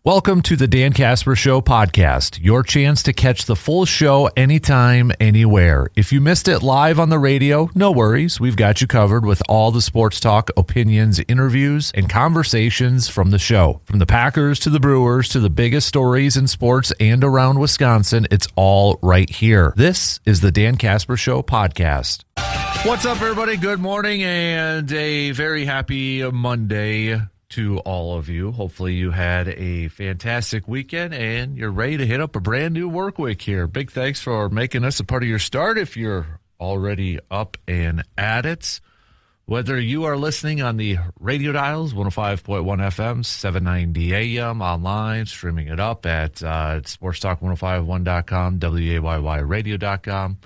Welcome to the Dan Kasper Show podcast, your chance to catch the full show anytime, anywhere. If you missed it live on the radio, no worries. We've got you covered with all the sports talk, opinions, interviews, and conversations from the show. From the Packers to the Brewers to the biggest stories in sports and around Wisconsin, it's all right here. This is the Dan Kasper Show podcast. What's up, everybody? Good morning and a very happy Monday to all of you. Hopefully you had a fantastic weekend and you're ready to hit up a brand new work week here. Big thanks for making us a part of your start if you're already up and at it. Whether you are listening on the radio dials, 105.1 FM, 790 AM, online, streaming it up at sportstalk1051.com, WAYYradio.com.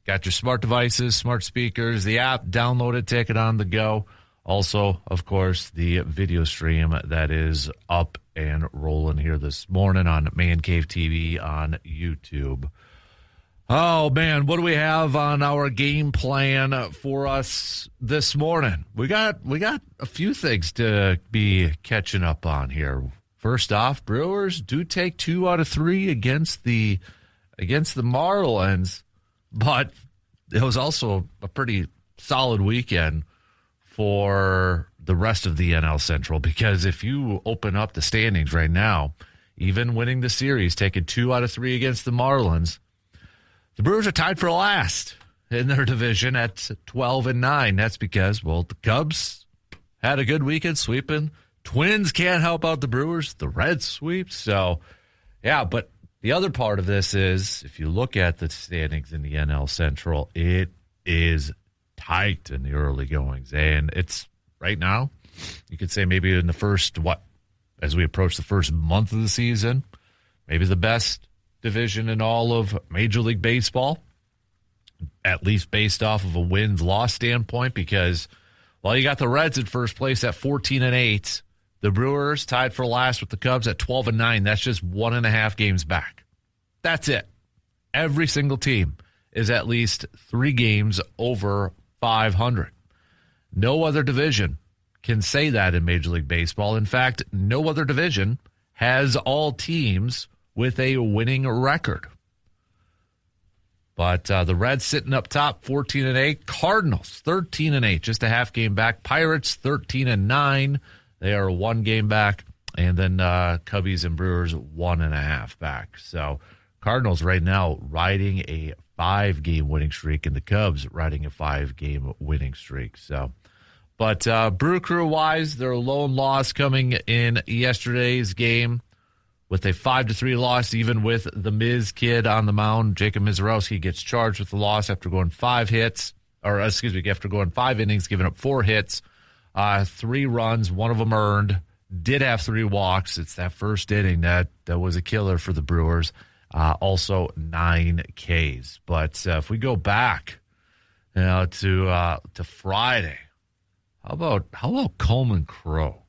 Got your smart devices, smart speakers, the app, download it, take it on the go. Also, of course, the video stream that is up and rolling here this morning on Man Cave TV on YouTube. Oh, man, what do we have on our game plan for us this morning? We got a few things to be catching up on here. First off, Brewers do take 2 out of 3 against the Marlins, but it was also a pretty solid weekend for the rest of the NL Central, because if you open up the standings right now, even winning the series, taking 2 out of 3 against the Marlins, the Brewers are tied for last in their division at 12-9. That's because, well, the Cubs had a good weekend sweeping. Twins can't help out the Brewers. The Reds sweep. So, yeah, but the other part of this is, if you look at the standings in the NL Central, it is tight in the early goings. And it's right now, you could say maybe in the first, as we approach the first month of the season, maybe the best division in all of Major League Baseball, at least based off of a wins-loss standpoint, because, well, you got the Reds in first place at 14-8. The Brewers tied for last with the Cubs at 12-9. That's just 1.5 games back. That's it. Every single team is at least 3 games over 500. No other division can say that in Major League Baseball. In fact, no other division has all teams with a winning record. But the Reds sitting up top, 14-8. Cardinals, 13-8, just a half game back. Pirates, 13-9. They are 1 game back. And then Cubbies and Brewers, 1.5 back. So Cardinals right now riding a 5-game winning streak, and the Cubs riding a 5-game winning streak. So, but Brew Crew wise, their lone loss coming in yesterday's game with a 5-3 loss, even with the Miz kid on the mound. Jacob Mizorowski gets charged with the loss after going 5 innings, giving up 4 hits, 3 runs, 1 of them earned. Did have 3 walks. It's that first inning that was a killer for the Brewers. Also 9 Ks. But if we go back to Friday, how about Coleman Crow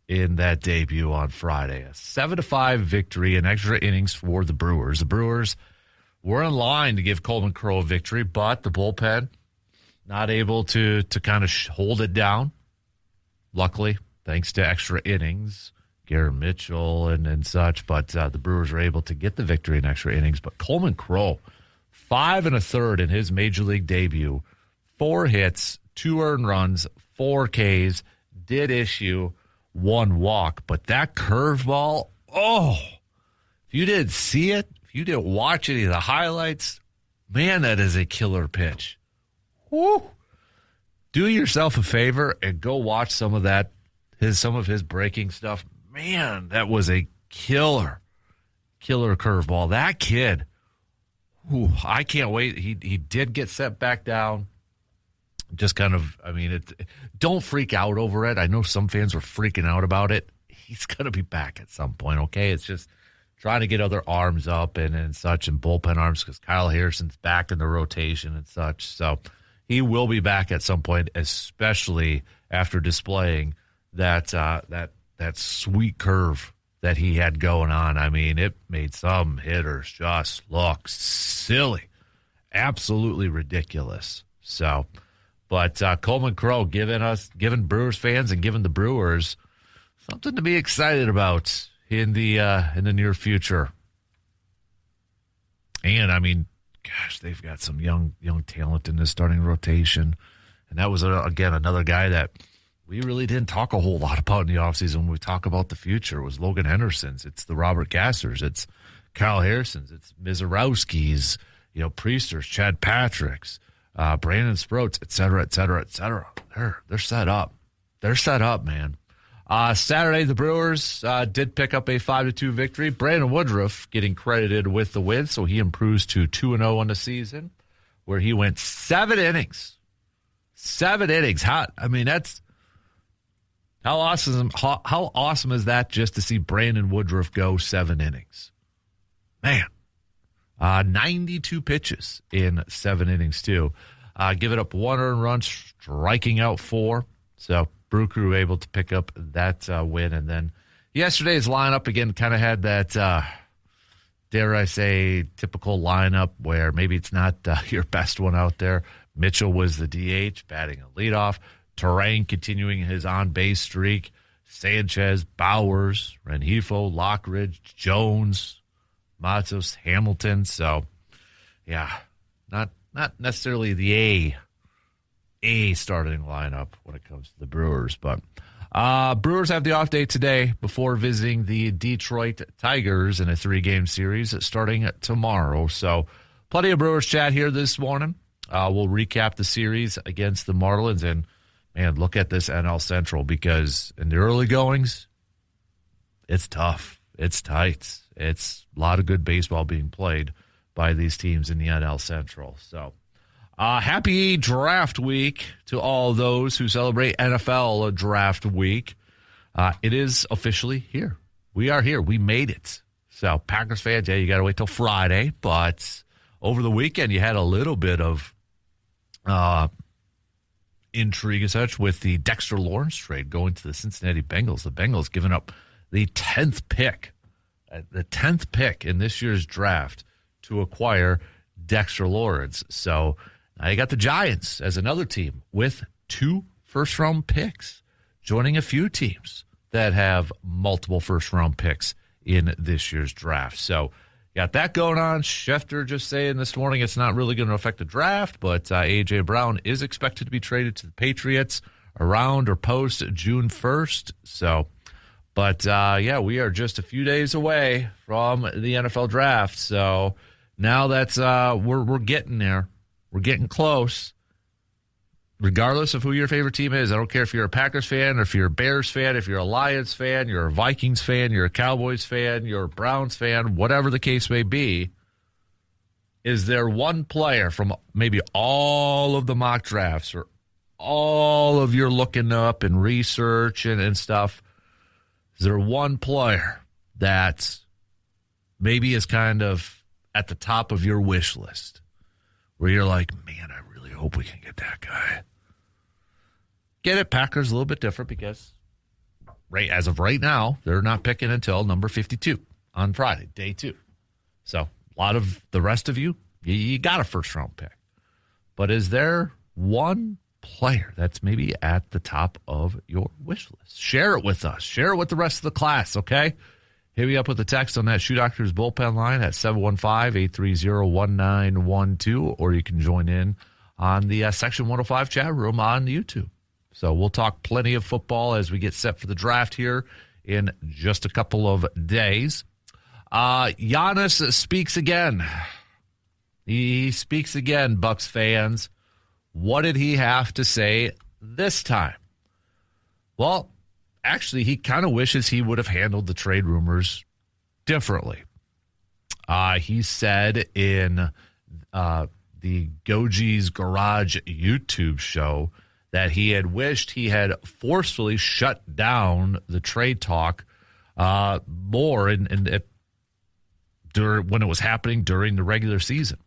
in that debut on Friday? A 7-5 victory in extra innings for the Brewers. The Brewers were in line to give Coleman Crow a victory, but the bullpen not able to kind of hold it down. Luckily, thanks to extra innings, Garrett Mitchell and such, but the Brewers were able to get the victory in extra innings. But Coleman Crow, 5 1/3 in his Major League debut, 4 hits, 2 earned runs, 4 Ks, did issue 1 walk. But that curveball, if you didn't see it, if you didn't watch any of the highlights, man, that is a killer pitch. Woo! Do yourself a favor and go watch some of his breaking stuff. Man, that was a killer curveball. That kid, I can't wait. He did get set back down. Just kind of, don't freak out over it. I know some fans were freaking out about it. He's going to be back at some point, okay? It's just trying to get other arms up and such, and bullpen arms, because Kyle Harrison's back in the rotation and such. So he will be back at some point, especially after displaying that sweet curve that he had going on. I mean, it made some hitters just look silly, absolutely ridiculous. So, but Coleman Crow giving Brewers fans and giving the Brewers something to be excited about in the near future. And I mean, gosh, they've got some young talent in this starting rotation. And that was, again, another guy that we really didn't talk a whole lot about in the offseason when we talk about the future. It was Logan Henderson's. It's the Robert Gassers. It's Kyle Harrison's. It's Mizorowski's, Priesters, Chad Patrick's, Brandon Sproats, et cetera, et cetera, et cetera. They're set up. They're set up, man. Saturday, the Brewers did pick up a 5-2 victory. Brandon Woodruff getting credited with the win, so he improves to 2-0 on the season, where he went 7 innings. 7 innings. That's how awesome. How awesome is that? Just to see Brandon Woodruff go 7 innings, man. 92 pitches in 7 innings too. Giving up 1 earned run, striking out 4. So Brew Crew able to pick up that win. And then yesterday's lineup again kind of had that, dare I say, typical lineup where maybe it's not your best one out there. Mitchell was the DH, batting a leadoff. Terrain continuing his on-base streak. Sanchez, Bowers, Rengifo, Lockridge, Jones, Matos, Hamilton. So, yeah, not necessarily the A starting lineup when it comes to the Brewers. But Brewers have the off day today before visiting the Detroit Tigers in a 3-game series starting tomorrow. So, plenty of Brewers chat here this morning. We'll recap the series against the Marlins. And, man, look at this NL Central, because in the early goings, it's tough. It's tight. It's a lot of good baseball being played by these teams in the NL Central. So, happy draft week to all those who celebrate NFL draft week. It is officially here. We are here. We made it. So, Packers fans, yeah, you got to wait till Friday. But over the weekend, you had a little bit of intrigue and such with the Dexter Lawrence trade going to the Cincinnati Bengals. The Bengals giving up the 10th pick in this year's draft to acquire Dexter Lawrence. So now you got the Giants as another team with 2 first-round picks, joining a few teams that have multiple first-round picks in this year's draft. So got that going on. Schefter just saying this morning it's not really going to affect the draft, but A.J. Brown is expected to be traded to the Patriots around or post June 1st. So, but yeah, we are just a few days away from the NFL draft. So now that's we're getting there. We're getting close. Regardless of who your favorite team is, I don't care if you're a Packers fan or if you're a Bears fan, if you're a Lions fan, you're a Vikings fan, you're a Cowboys fan, you're a Browns fan, whatever the case may be, is there one player from maybe all of the mock drafts or all of your looking up and research and stuff, is there one player that maybe is kind of at the top of your wish list where you're like, man, I really hope we can get that guy? Get it, Packers a little bit different because as of right now, they're not picking until number 52 on Friday, day 2. So a lot of the rest of you got a first-round pick. But is there one player that's maybe at the top of your wish list? Share it with us. Share it with the rest of the class, okay? Hit me up with a text on that Shoe Doctors bullpen line at 715-830-1912, or you can join in on the Section 105 chat room on YouTube. So we'll talk plenty of football as we get set for the draft here in just a couple of days. Giannis speaks again. He speaks again, Bucks fans. What did he have to say this time? Well, actually, he kind of wishes he would have handled the trade rumors differently. He said in the Goji's Garage YouTube show that he had wished he had forcefully shut down the trade talk more when it was happening during the regular season.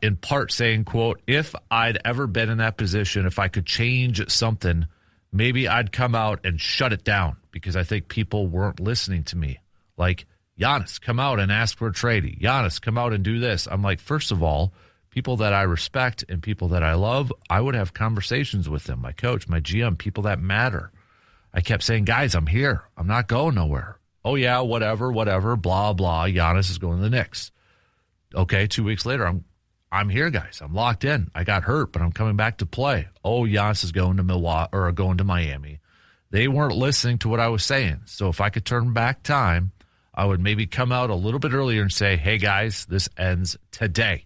In part saying, quote, if I'd ever been in that position, if I could change something, maybe I'd come out and shut it down because I think people weren't listening to me. Like, Giannis, come out and ask for a trade. Giannis, come out and do this. I'm like, first of all, people that I respect and people that I love, I would have conversations with them. My coach, my GM, people that matter. I kept saying, guys, I'm here. I'm not going nowhere. Oh, yeah, whatever, blah, blah. Giannis is going to the Knicks. Okay, 2 weeks later, I'm here, guys. I'm locked in. I got hurt, but I'm coming back to play. Oh, Giannis is going to Milwaukee or going to Miami. They weren't listening to what I was saying. So if I could turn back time, I would maybe come out a little bit earlier and say, hey, guys, this ends today.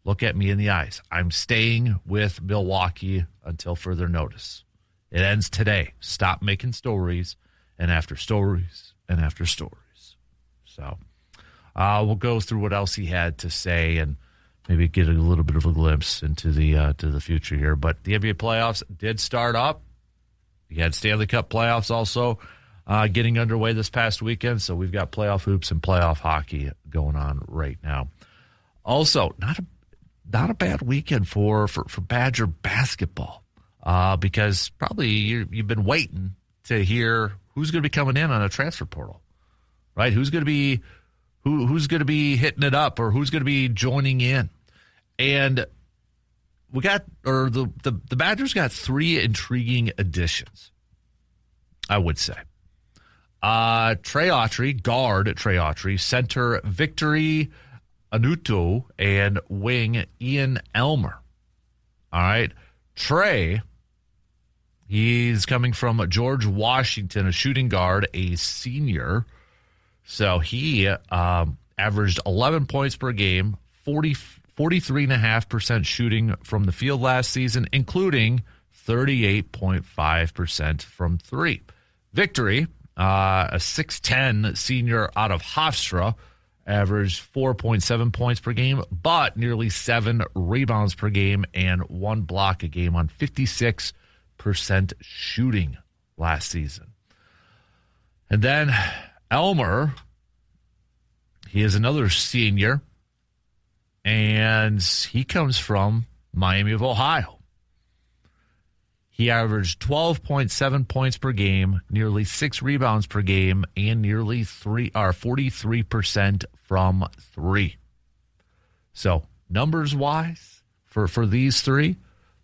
Look at me in the eyes. I'm staying with Milwaukee until further notice. It ends today. Stop making stories and after stories and after stories. So we'll go through what else he had to say and maybe get a little bit of a glimpse into the to the future here. But the NBA playoffs did start up. You had Stanley Cup playoffs also getting underway this past weekend. So we've got playoff hoops and playoff hockey going on right now. Also, not a bad weekend for Badger basketball because probably you've been waiting to hear who's going to be coming in on a transfer portal, right? Who's going to be hitting it up or who's going to be joining in? And the Badgers got 3 intriguing additions, I would say. Trey Autry, guard Trey Autry, center Victory Anuto, and wing Ian Elmer. All right. Trey, he's coming from George Washington, a shooting guard, a senior. So he averaged 11 points per game, 43.5% shooting from the field last season, including 38.5% from three. Victory, a 6'10 senior out of Hofstra, averaged 4.7 points per game, but nearly 7 rebounds per game and 1 block a game on 56% shooting last season. And then Elmer, he is another senior, and he comes from Miami of Ohio. He averaged 12.7 points per game, nearly 6 rebounds per game, and nearly 43% from three. So, numbers-wise, for these three,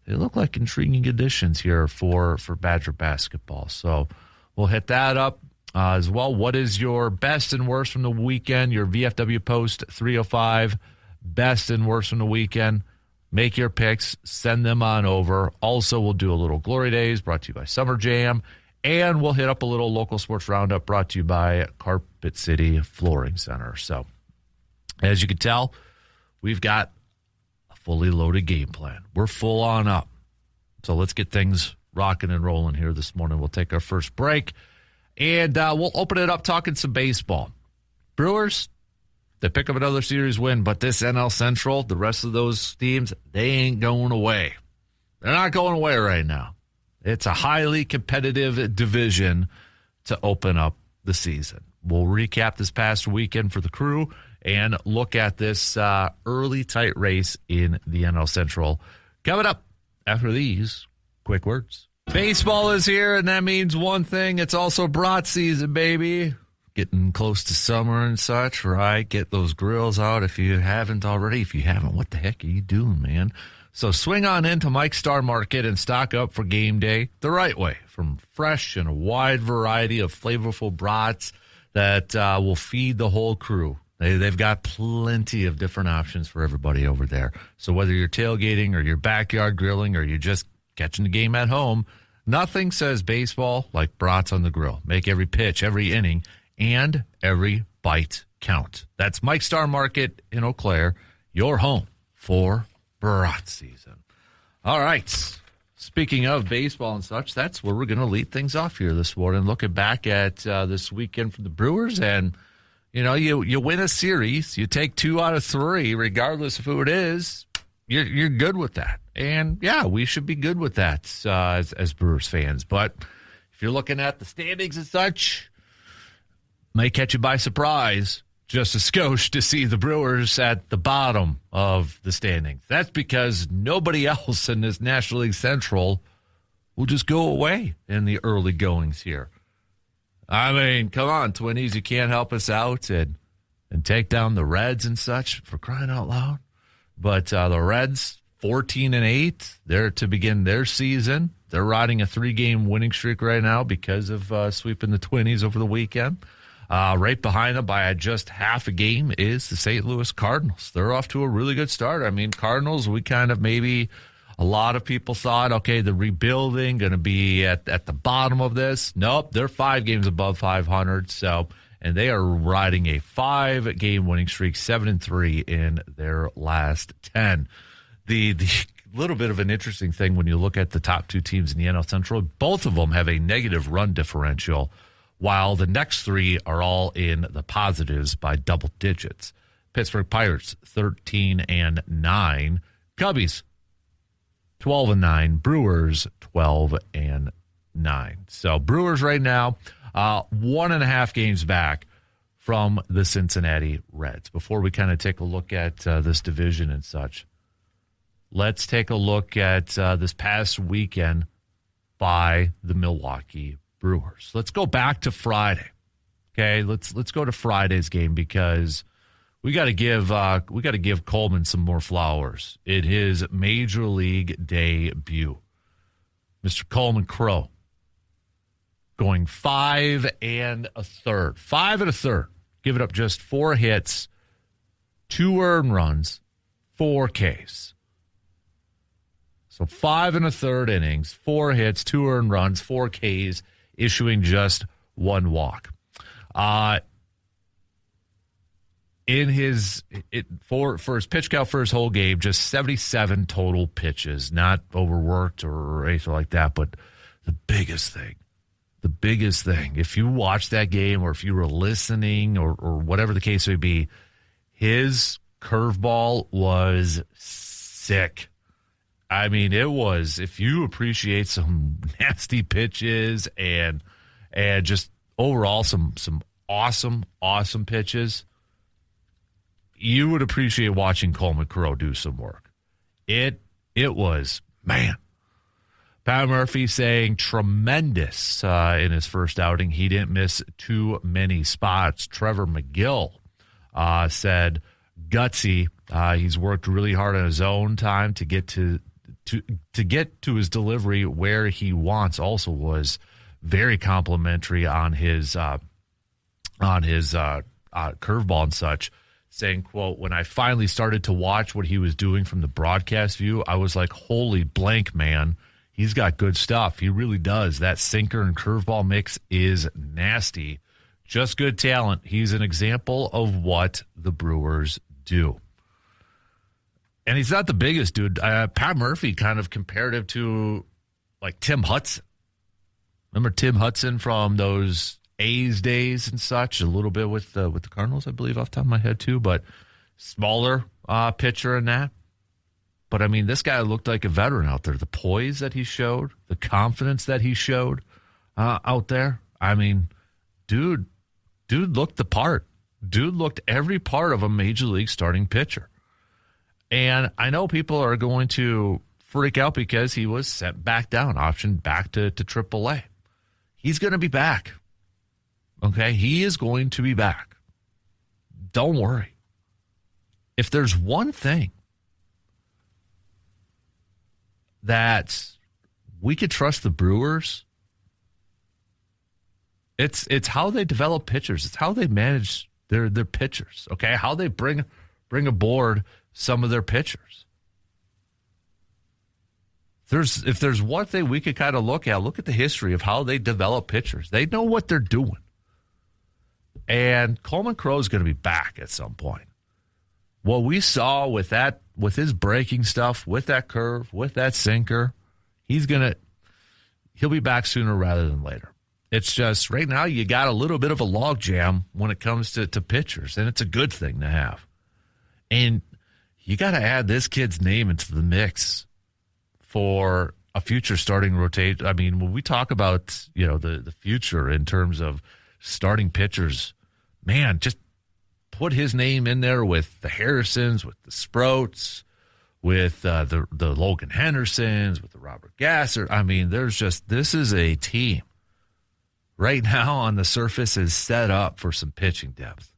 they look like intriguing additions here for Badger basketball. So, we'll hit that up as well. What is your best and worst from the weekend? Your VFW Post 305, best and worst from the weekend. Make your picks, send them on over. Also, we'll do a little Glory Days brought to you by Summer Jam. And we'll hit up a little local sports roundup brought to you by Carpet City Flooring Center. So, as you can tell, we've got a fully loaded game plan. We're full on up. So let's get things rocking and rolling here this morning. We'll take our first break. And we'll open it up talking some baseball. Brewers, they pick up another series win, but this NL Central, the rest of those teams, they ain't going away. They're not going away right now. It's a highly competitive division to open up the season. We'll recap this past weekend for the Crew and look at this early tight race in the NL Central. Coming up after these quick words. Baseball is here, and that means one thing. It's also brat season, baby. Getting close to summer and such, right? Get those grills out if you haven't already. If you haven't, what the heck are you doing, man? So swing on into Mike's Star Market and stock up for game day the right way. From fresh and a wide variety of flavorful brats that will feed the whole crew. They've got plenty of different options for everybody over there. So whether you're tailgating or you're backyard grilling or you're just catching the game at home, nothing says baseball like brats on the grill. Make every pitch, every inning, and every bite count. That's Mike Star Market in Eau Claire, your home for brat season. All right. Speaking of baseball and such, that's where we're going to lead things off here this morning. Looking back at this weekend for the Brewers, and you win a series, you take 2 out of 3, regardless of who it is. You're good with that, and yeah, we should be good with that as Brewers fans. But if you're looking at the standings and such, may catch you by surprise, just a skosh, to see the Brewers at the bottom of the standings. That's because nobody else in this National League Central will just go away in the early goings here. I mean, come on, Twinnies, you can't help us out and take down the Reds and such, for crying out loud. But the Reds, 14-8, they're to begin their season. They're riding a 3-game winning streak right now because of sweeping the Twinnies over the weekend. Right behind them by just half a game is the St. Louis Cardinals. They're off to a really good start. I mean, Cardinals, we kind of maybe a lot of people thought, okay, the rebuilding going to be at the bottom of this. Nope, they're 5 games above 500. So, and they are riding a 5-game winning streak, 7-3 in their last 10. The little bit of an interesting thing when you look at the top 2 teams in the NL Central, both of them have a negative run differential, while the next 3 are all in the positives by double digits. Pittsburgh Pirates, 13-9. Cubbies, 12-9. Brewers, 12-9. So Brewers right now, 1.5 games back from the Cincinnati Reds. Before we kind of take a look at this division and such, let's take a look at this past weekend by the Milwaukee Brewers. Let's go back to Friday. Okay, let's go to Friday's game because we got to give Coleman some more flowers in his major league debut. Mr. Coleman Crow going 5 1/3. 5 1/3. Giving up just 4 hits, 2 earned runs, 4 Ks. So 5 1/3 innings, 4 hits, 2 earned runs, 4 Ks, issuing just 1 walk. For his pitch count for his whole game, just 77 total pitches, not overworked or anything like that. But the biggest thing, if you watched that game or if you were listening or whatever the case may be, his curveball was sick. I mean, it was, if you appreciate some nasty pitches and just overall some awesome pitches, you would appreciate watching Coleman Crow do some work. It was, man. Pat Murphy saying tremendous in his first outing. He didn't miss too many spots. Trevor McGill said gutsy. He's worked really hard on his own time to get to his delivery where he wants. Also was very complimentary on his curveball and such, saying, quote, when I finally started to watch what he was doing from the broadcast view, I was like, holy blank, man. He's got good stuff. He really does. That sinker and curveball mix is nasty. Just good talent. He's an example of what the Brewers do. And he's not the biggest dude. Pat Murphy kind of compared him to like Tim Hudson. Remember Tim Hudson from those A's days and such? A little bit with the Cardinals, I believe, off the top of my head too. But smaller pitcher in that. But, I mean, this guy looked like a veteran out there. The poise that he showed, the confidence that he showed out there. I mean, dude looked the part. Dude looked every part of a major league starting pitcher. And I know people are going to freak out because he was sent back down, optioned back to AAA. He's going to be back. Okay? He is going to be back. Don't worry. If there's one thing that we could trust the Brewers, it's how they develop pitchers. It's how they manage their pitchers, okay? How they bring aboard some of their pitchers. If there's one thing we could kind of look at the history of how they develop pitchers. They know what they're doing. And Coleman Crow is going to be back at some point. What we saw with his breaking stuff, with that curve, with that sinker, he'll be back sooner rather than later. It's just right now you got a little bit of a log jam when it comes to pitchers, and it's a good thing to have. And you got to add this kid's name into the mix for a future starting rotation. I mean, when we talk about, the future in terms of starting pitchers, man, just put his name in there with the Harrisons, with the Sprouts, with the Logan Hendersons, with the Robert Gasser. I mean, this is a team right now on the surface is set up for some pitching depth.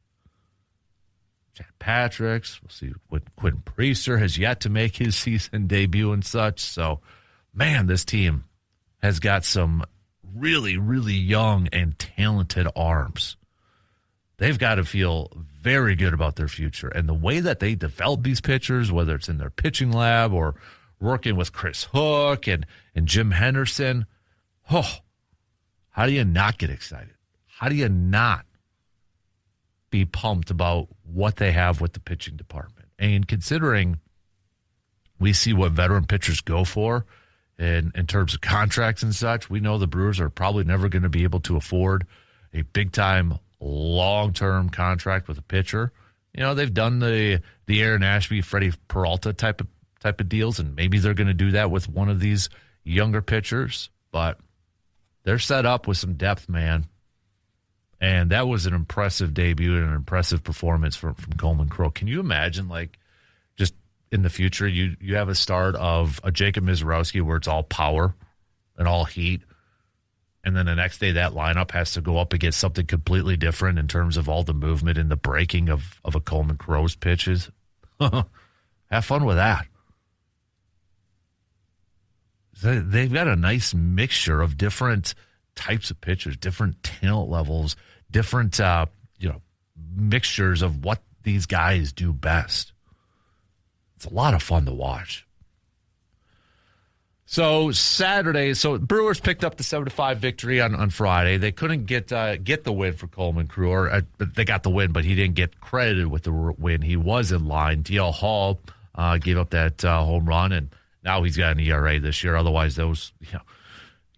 Chad Patrick's, we'll see what Quentin Priester has yet to make his season debut and such. So, man, this team has got some really, really young and talented arms. they've got to feel very good about their future. And the way that they develop these pitchers, whether it's in their pitching lab or working with Chris Hook and Jim Henderson, how do you not get excited? How do you not be pumped about what they have with the pitching department? And considering we see what veteran pitchers go for in terms of contracts and such, we know the Brewers are probably never going to be able to afford a big-time, long-term contract with a pitcher. You know, they've done the Aaron Ashby, Freddie Peralta type of deals, and maybe they're going to do that with one of these younger pitchers, but they're set up with some depth, man. And that was an impressive debut and an impressive performance from Coleman Crow. Can you imagine, like, just in the future, you have a start of a Jacob Mizorowski where it's all power and all heat, and then the next day that lineup has to go up against something completely different in terms of all the movement and the breaking of a Coleman Crow's pitches? Have fun with that. They've got a nice mixture of different types of pitchers, different talent levels, different mixtures of what these guys do best. It's a lot of fun to watch. So Saturday, Brewers picked up the 7-5 victory on Friday. They couldn't get the win for Coleman Crow. They got the win, but he didn't get credited with the win. He was in line. DL Hall gave up that home run, and now he's got an ERA this year. Otherwise,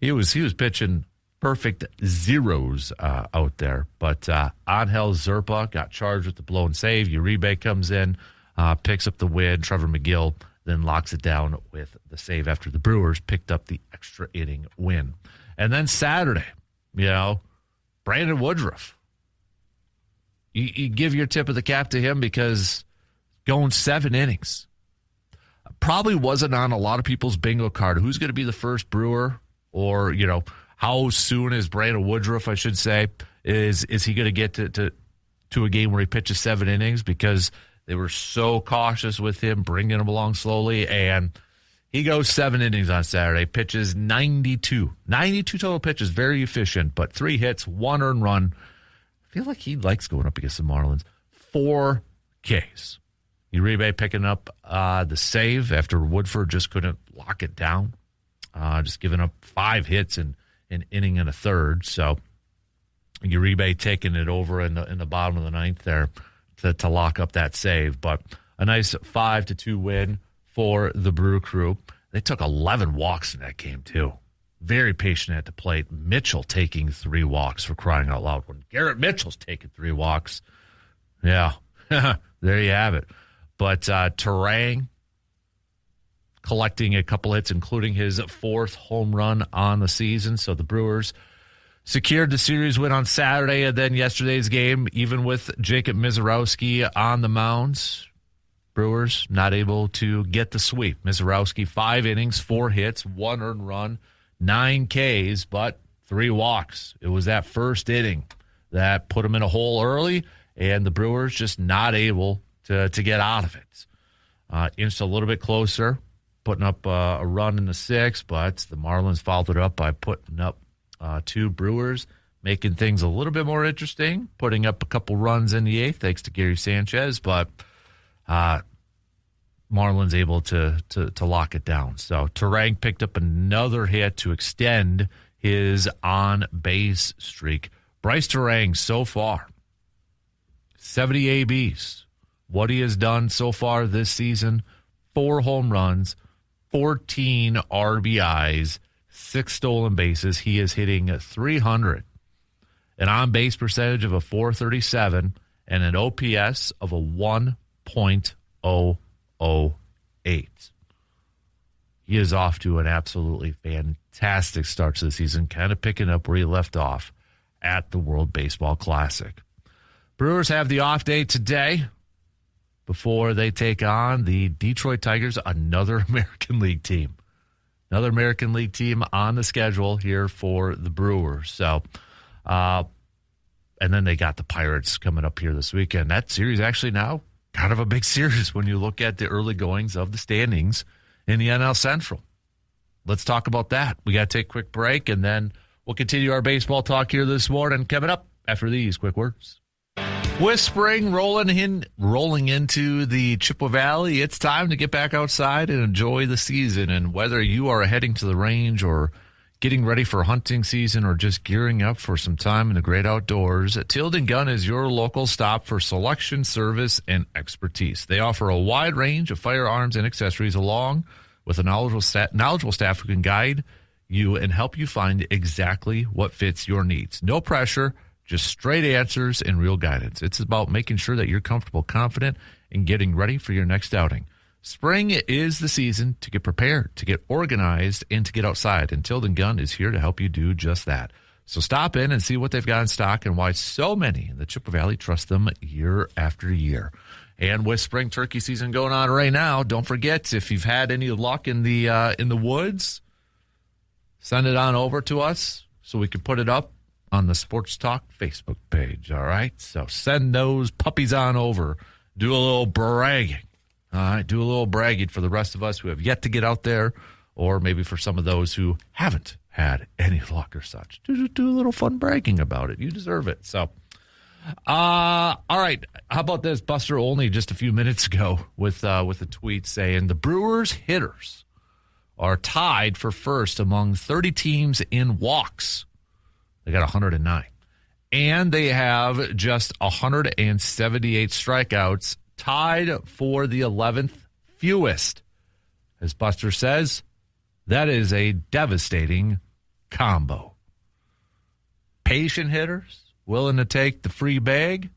he was pitching perfect zeros out there. But Angel Zerpa got charged with the blown save. Uribe comes in, picks up the win. Trevor McGill then locks it down with the save after the Brewers picked up the extra inning win. And then Saturday, Brandon Woodruff. You give your tip of the cap to him because going 7 innings probably wasn't on a lot of people's bingo card. Who's going to be the first Brewer, or, how soon is Brandon Woodruff, I should say, is he going to get to a game where he pitches 7 innings? Because they were so cautious with him, bringing him along slowly, and he goes 7 innings on Saturday, pitches 92 total pitches, very efficient, but 3 hits, 1 earned run. I feel like he likes going up against the Marlins. 4 Ks. Uribe picking up the save after Woodford just couldn't lock it down, just giving up 5 hits in an inning and a third. So Uribe taking it over in the bottom of the 9th there to lock up that save. But a nice 5-2 win for the Brew Crew. They took 11 walks in that game, too. Very patient at the plate. Mitchell taking 3 walks, for crying out loud. When Garrett Mitchell's taking 3 walks, yeah, there you have it. But Terang collecting a couple hits, including his 4th home run on the season. So the Brewers secured the series win on Saturday, and then yesterday's game, even with Jacob Mizorowski on the mound, Brewers not able to get the sweep. Mizorowski, 5 innings, 4 hits, 1 earned run, 9 Ks, but 3 walks. It was that first inning that put him in a hole early, and the Brewers just not able to get out of it. Inched a little bit closer, putting up a run in the 6th, but the Marlins followed it up by putting up 2. Brewers making things a little bit more interesting, putting up a couple runs in the 8th, thanks to Gary Sanchez, but Marlins able to lock it down. So Terang picked up another hit to extend his on-base streak. Bryce Terang so far, 70 ABs. What he has done so far this season, 4 home runs, 14 RBIs, 6 stolen bases. He is hitting 300, an on-base percentage of a 437, and an OPS of a 1.008. He is off to an absolutely fantastic start to the season, kind of picking up where he left off at the World Baseball Classic. Brewers have the off day today before they take on the Detroit Tigers, another American League team. Another American League team on the schedule here for the Brewers. So, and then they got the Pirates coming up here this weekend. That series actually now kind of a big series when you look at the early goings of the standings in the NL Central. Let's talk about that. We got to take a quick break, and then we'll continue our baseball talk here this morning. Coming up after these quick words. With spring rolling into the Chippewa Valley, it's time to get back outside and enjoy the season. And whether you are heading to the range or getting ready for hunting season or just gearing up for some time in the great outdoors, Tilden Gun is your local stop for selection, service, and expertise. They offer a wide range of firearms and accessories along with a knowledgeable staff who can guide you and help you find exactly what fits your needs. No pressure. Just straight answers and real guidance. It's about making sure that you're comfortable, confident, and getting ready for your next outing. Spring is the season to get prepared, to get organized, and to get outside. And Tilden Gun is here to help you do just that. So stop in and see what they've got in stock and why so many in the Chippewa Valley trust them year after year. And with spring turkey season going on right now, don't forget, if you've had any luck in the woods, send it on over to us so we can put it up on the Sports Talk Facebook page, all right? So send those puppies on over. Do a little bragging, all right? Do a little bragging for the rest of us who have yet to get out there, or maybe for some of those who haven't had any luck or such. Do a little fun bragging about it. You deserve it. So, all right. How about this? Buster Olney just a few minutes ago with a tweet saying the Brewers hitters are tied for first among 30 teams in walks. They got 109. And they have just 178 strikeouts, tied for the 11th fewest. As Buster says, that is a devastating combo. Patient hitters, willing to take the free bag,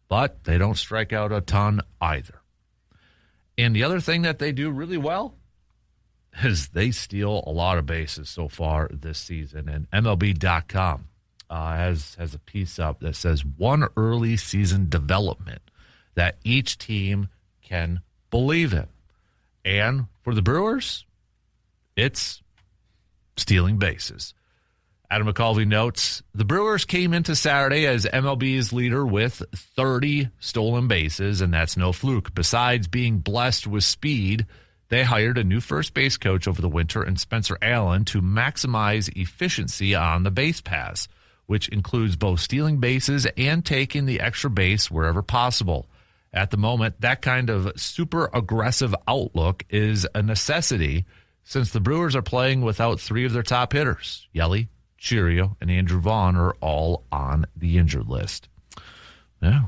but they don't strike out a ton either. And the other thing that they do really well is they steal a lot of bases so far this season. And MLB.com has a piece up that says one early season development that each team can believe in. And for the Brewers, it's stealing bases. Adam McCulvey notes, the Brewers came into Saturday as MLB's leader with 30 stolen bases, and that's no fluke. Besides being blessed with speed, they hired a new first base coach over the winter in Spencer Allen to maximize efficiency on the base pass, which includes both stealing bases and taking the extra base wherever possible. At the moment, that kind of super aggressive outlook is a necessity since the Brewers are playing without three of their top hitters. Yelly, Cheerio, and Andrew Vaughn are all on the injured list. Yeah,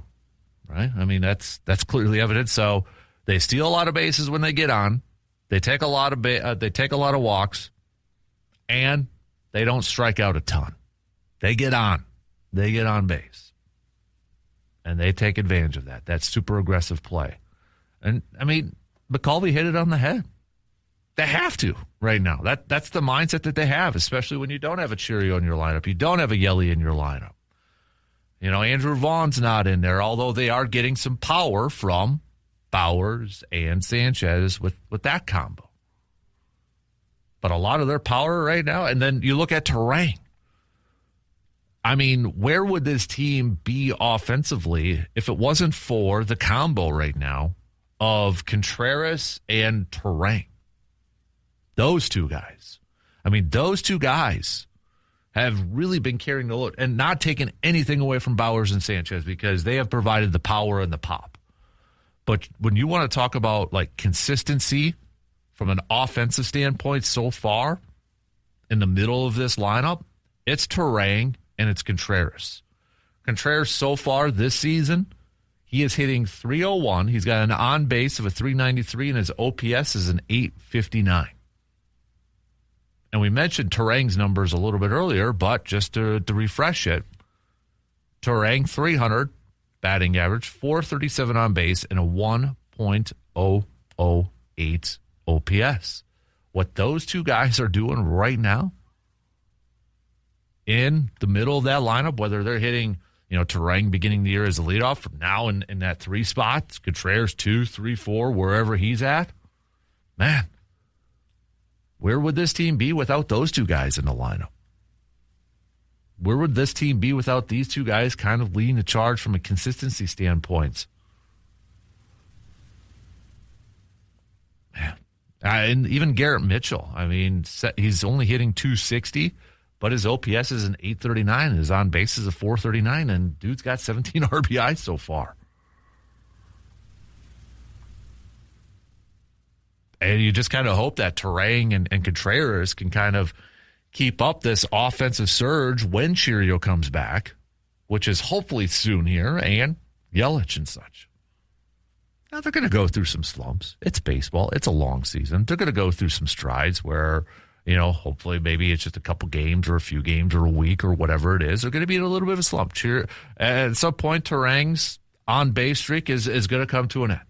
right? I mean, that's clearly evident. So they steal a lot of bases when they get on. They take a lot of walks, and they don't strike out a ton. They get on. They get on base. And they take advantage of that. That's super aggressive play. And, I mean, McCulvey hit it on the head. They have to right now. That's the mindset that they have, especially when you don't have a Cheerio in your lineup. You don't have a Yelly in your lineup. You know, Andrew Vaughn's not in there, although they are getting some power from Bowers and Sanchez with that combo. But a lot of their power right now, and then you look at Terang. I mean, where would this team be offensively if it wasn't for the combo right now of Contreras and Terang? Those two guys. I mean, those two guys have really been carrying the load and not taking anything away from Bowers and Sanchez because they have provided the power and the pop. But when you want to talk about like consistency from an offensive standpoint so far in the middle of this lineup, it's Terang and it's Contreras. Contreras so far this season, he is hitting .301. He's got an on base of a .393 and his OPS is an .859. And we mentioned Terang's numbers a little bit earlier, but just to refresh it, Terang 300 batting average, .437 on base, and a 1.008 OPS. What those two guys are doing right now in the middle of that lineup, whether they're hitting, you know, Terang beginning the year as a leadoff, from now in that 3 spot, Contreras 2, 3, 4, wherever he's at, man, where would this team be without those two guys in the lineup? Where would this team be without these two guys kind of leading the charge from a consistency standpoint? Man. And even Garrett Mitchell, I mean, he's only hitting .260, but his OPS is an 839. His on base is a 439, and dude's got 17 RBIs so far. And you just kind of hope that Terang and Contreras can kind of keep up this offensive surge when Chiriot comes back, which is hopefully soon here, and Yelich and such. Now, they're going to go through some slumps. It's baseball. It's a long season. They're going to go through some strides where, hopefully maybe it's just a couple games or a few games or a week or whatever it is. They're going to be in a little bit of a slump. At some point, Terang's on-base streak is going to come to an end.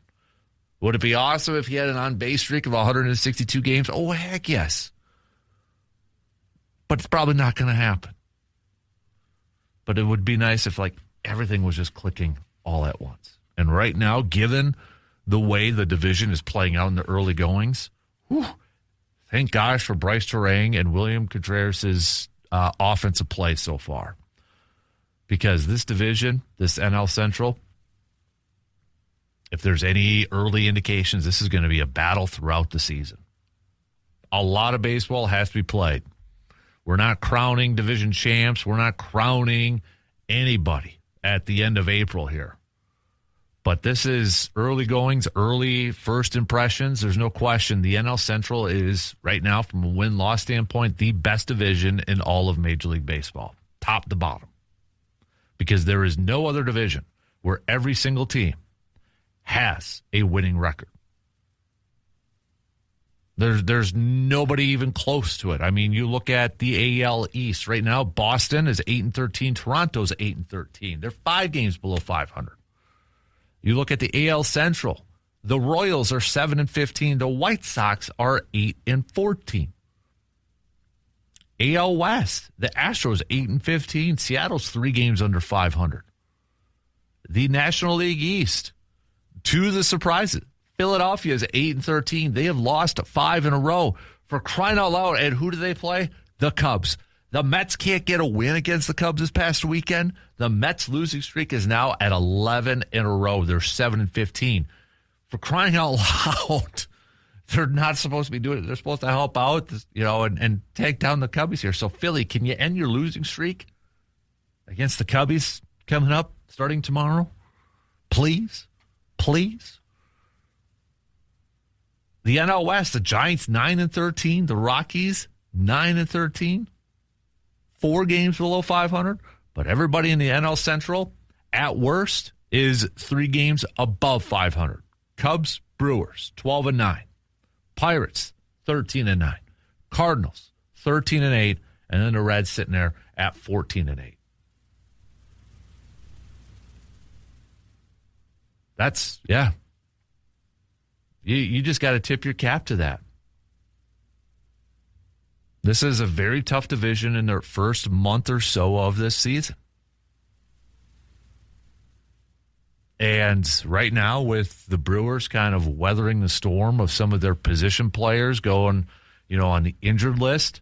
Would it be awesome if he had an on-base streak of 162 games? Oh, heck yes. But it's probably not going to happen. But it would be nice if, everything was just clicking all at once. And right now, given the way the division is playing out in the early goings, thank gosh for Bryce Terang and William Contreras' offensive play so far. Because this division, this NL Central, if there's any early indications, this is going to be a battle throughout the season. A lot of baseball has to be played. We're not crowning division champs. We're not crowning anybody at the end of April here. But this is early goings, early first impressions. There's no question the NL Central is, right now, from a win-loss standpoint, the best division in all of Major League Baseball, top to bottom. Because there is no other division where every single team has a winning record. There's nobody even close to it. I mean, you look at the AL East right now. Boston is 8-13. Toronto's 8-13. They're 5 games below 500. You look at the AL Central. The Royals are 7-15. The White Sox are 8-14. AL West. The Astros 8-15. Seattle's 3 games under 500. The National League East. 2 of the surprises. Philadelphia is 8-13. They have lost 5 in a row. For crying out loud, and who do they play? The Cubs. The Mets can't get a win against the Cubs this past weekend. The Mets' losing streak is now at 11 in a row. They're 7-15. For crying out loud, they're not supposed to be doing it. They're supposed to help out, and take down the Cubbies here. So, Philly, can you end your losing streak against the Cubbies coming up starting tomorrow? Please? Please? The NL West, the Giants 9-13, the Rockies 9-13, 4 games below 500. But everybody in the NL Central, at worst, is 3 games above 500. Cubs, Brewers 12-9, Pirates 13-9, Cardinals 13-8, and then the Reds sitting there at 14-8. That's, yeah. You just got to tip your cap to that. This is a very tough division in their first month or so of this season. And right now, with the Brewers kind of weathering the storm of some of their position players going, on the injured list,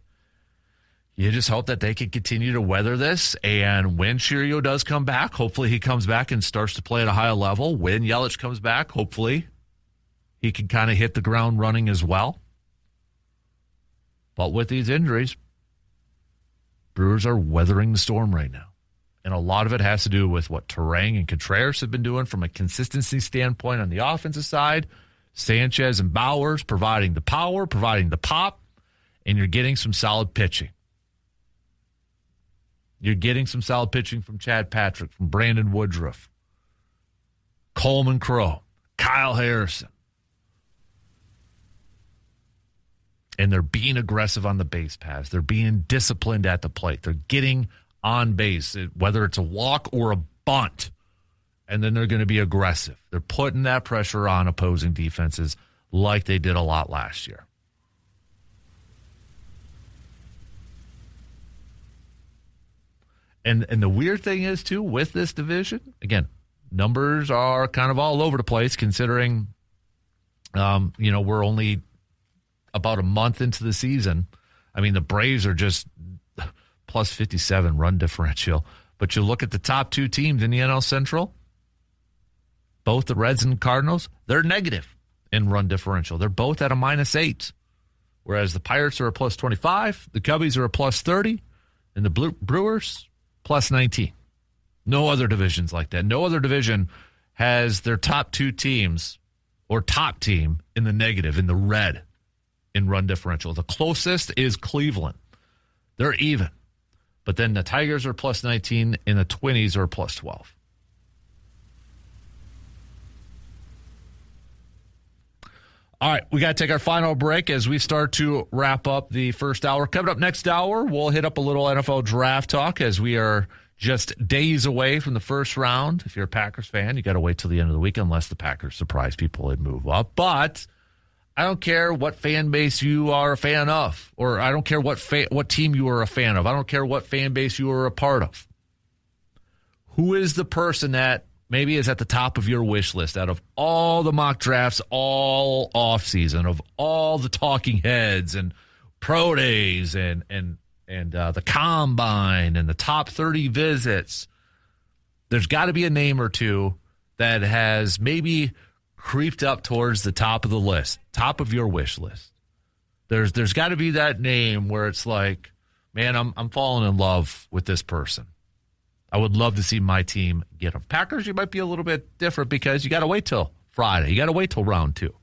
you just hope that they can continue to weather this. And when Chiriot does come back, hopefully he comes back and starts to play at a higher level. When Yelich comes back, hopefully he can kind of hit the ground running as well. But with these injuries, Brewers are weathering the storm right now. And a lot of it has to do with what Terang and Contreras have been doing from a consistency standpoint on the offensive side. Sanchez and Bowers providing the power, providing the pop, and you're getting some solid pitching. You're getting some solid pitching from Chad Patrick, from Brandon Woodruff, Coleman Crow, Kyle Harrison. And they're being aggressive on the base paths. They're being disciplined at the plate. They're getting on base, whether it's a walk or a bunt, and then they're going to be aggressive. They're putting that pressure on opposing defenses like they did a lot last year. And the weird thing is, too, with this division, again, numbers are kind of all over the place considering, we're only about a month into the season. I mean, the Braves are just plus 57 run differential. But you look at the top 2 teams in the NL Central, both the Reds and Cardinals, they're negative in run differential. They're both at a -8. Whereas the Pirates are a plus 25, the Cubbies are a plus 30, And the Brewers, plus 19. No other divisions like that. No other division has their top two teams or top team in the negative, in the red, in run differential. The closest is Cleveland. They're even. But then the Tigers are plus 19 and the Twinnies are plus 12. All right, we got to take our final break as we start to wrap up the first hour. Coming up next hour, we'll hit up a little NFL draft talk as we are just days away from the first round. If you're a Packers fan, you got to wait till the end of the week unless the Packers surprise people and move up. But I don't care what fan base you are a fan of, or I don't care what team you are a fan of. I don't care what fan base you are a part of. Who is the person that maybe is at the top of your wish list out of all the mock drafts all offseason, of all the talking heads and pro days and the combine and the top 30 visits? There's got to be a name or two that has maybe creeped up towards the top of the list, top of your wish list. There's got to be that name where it's like, man, I'm falling in love with this person. I would love to see my team get them. Packers, you might be a little bit different because you got to wait till Friday. You got to wait till round 2.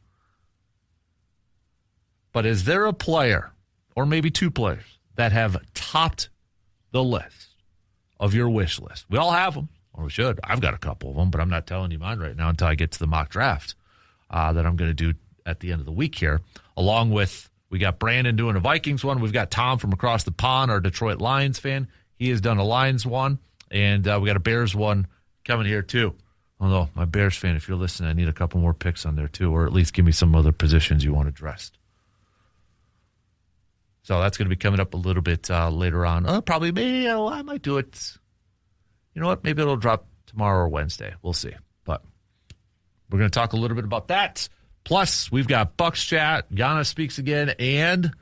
But is there a player, or maybe two players, that have topped the list of your wish list? We all have them, or we should. I've got a couple of them, but I'm not telling you mine right now until I get to the mock draft that I'm going to do at the end of the week here. Along with, we got Brandon doing a Vikings one. We've got Tom from across the pond, our Detroit Lions fan. He has done a Lions one. And we got a Bears one coming here, too. Although, my Bears fan, if you're listening, I need a couple more picks on there, too, or at least give me some other positions you want addressed. So that's going to be coming up a little bit later on. Probably, maybe I might do it. You know what? Maybe it'll drop tomorrow or Wednesday. We'll see. But we're going to talk a little bit about that. Plus, we've got Bucks chat, Giannis speaks again, and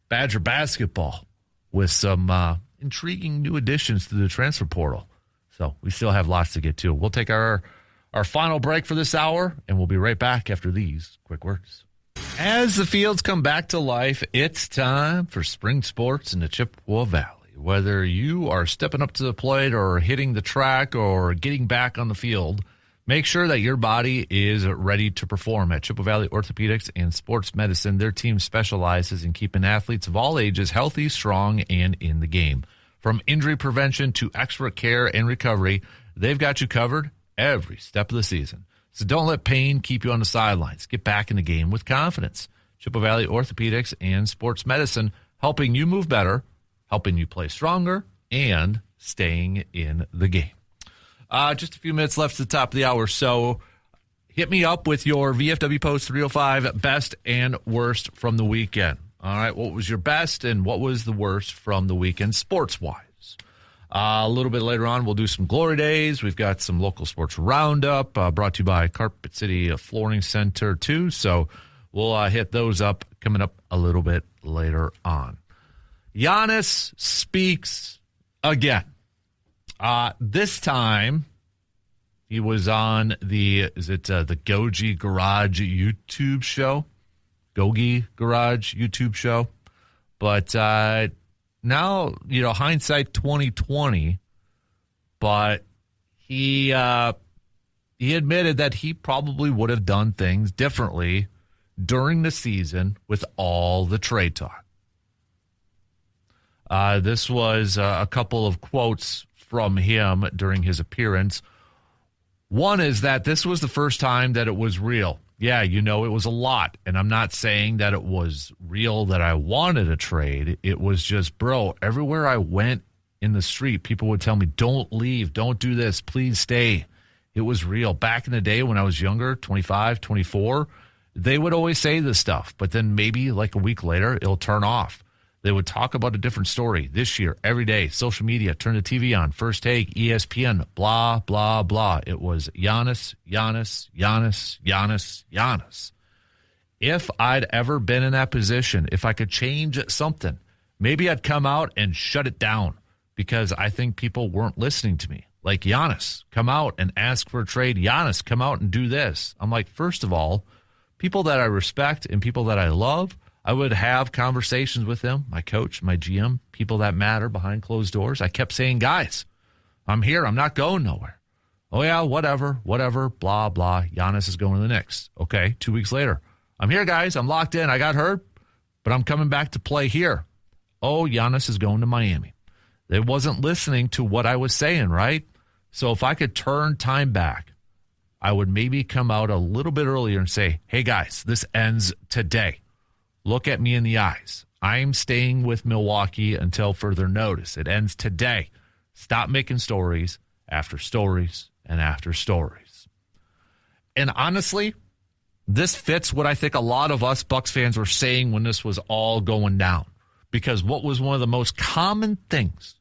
Badger basketball with some intriguing new additions to the transfer portal. So we still have lots to get to. We'll take our final break for this hour, and we'll be right back after these quick words. As the fields come back to life, it's time for spring sports in the Chippewa Valley. Whether you are stepping up to the plate or hitting the track or getting back on the field, make sure that your body is ready to perform. At Chippewa Valley Orthopedics and Sports Medicine, their team specializes in keeping athletes of all ages healthy, strong, and in the game. From injury prevention to expert care and recovery, they've got you covered every step of the season. So don't let pain keep you on the sidelines. Get back in the game with confidence. Chippewa Valley Orthopedics and Sports Medicine, helping you move better, helping you play stronger, and staying in the game. Just a few minutes left at the top of the hour, so hit me up with your VFW Post 305 best and worst from the weekend. All right, what was your best and what was the worst from the weekend sports-wise? A little bit later on, we'll do some Glory Days. We've got some local sports roundup brought to you by Carpet City Flooring Center, too. So we'll hit those up coming up a little bit later on. Giannis speaks again. This time, he was on the Gogi Garage YouTube show? Gogi Garage YouTube show. But now, hindsight 2020, but he admitted that he probably would have done things differently during the season with all the trade talk. This was a couple of quotes from him during his appearance. One is that this was the first time that it was real. Yeah, it was a lot. And I'm not saying that it was real that I wanted a trade. It was just, bro, everywhere I went in the street, people would tell me, don't leave, don't do this, please stay. It was real. Back in the day when I was younger, 25, 24, they would always say this stuff. But then maybe like a week later, it'll turn off. They would talk about a different story. This year, every day, social media, turn the TV on, First Take, ESPN, blah, blah, blah. It was Giannis, Giannis, Giannis, Giannis, Giannis. If I'd ever been in that position, if I could change something, maybe I'd come out and shut it down because I think people weren't listening to me. Like, Giannis, come out and ask for a trade. Giannis, come out and do this. I'm like, first of all, people that I respect and people that I love, I would have conversations with them, my coach, my GM, people that matter behind closed doors. I kept saying, guys, I'm here. I'm not going nowhere. Oh, yeah, whatever, blah, blah. Giannis is going to the Knicks. Okay, 2 weeks later. I'm here, guys. I'm locked in. I got hurt, but I'm coming back to play here. Oh, Giannis is going to Miami. They wasn't listening to what I was saying, right? So if I could turn time back, I would maybe come out a little bit earlier and say, hey, guys, this ends today. Look at me in the eyes. I'm staying with Milwaukee until further notice. It ends today. Stop making stories after stories and after stories. And honestly, this fits what I think a lot of us Bucks fans were saying when this was all going down. Because what was one of the most common things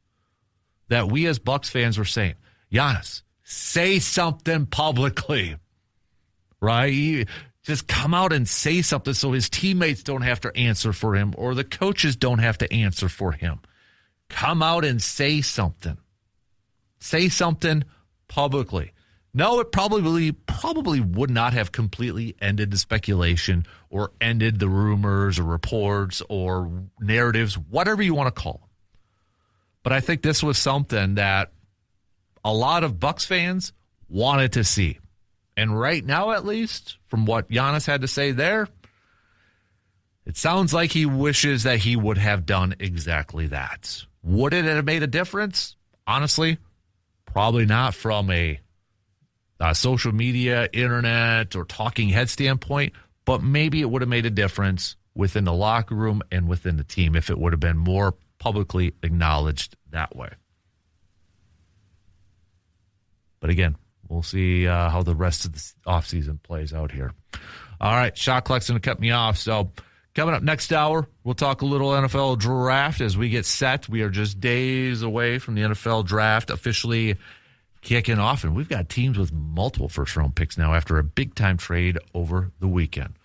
that we as Bucks fans were saying? Giannis, say something publicly, right? Just come out and say something so his teammates don't have to answer for him or the coaches don't have to answer for him. Come out and say something. Say something publicly. No, it probably would not have completely ended the speculation or ended the rumors or reports or narratives, whatever you want to call them. But I think this was something that a lot of Bucks fans wanted to see. And right now, at least, from what Giannis had to say there, it sounds like he wishes that he would have done exactly that. Would it have made a difference? Honestly, probably not from a social media, internet, or talking head standpoint, but maybe it would have made a difference within the locker room and within the team if it would have been more publicly acknowledged that way. But again, we'll see how the rest of the offseason plays out here. All right, shot clock's going to cut me off. So coming up next hour, we'll talk a little NFL draft as we get set. We are just days away from the NFL draft officially kicking off, and we've got teams with multiple first-round picks now after a big-time trade over the weekend.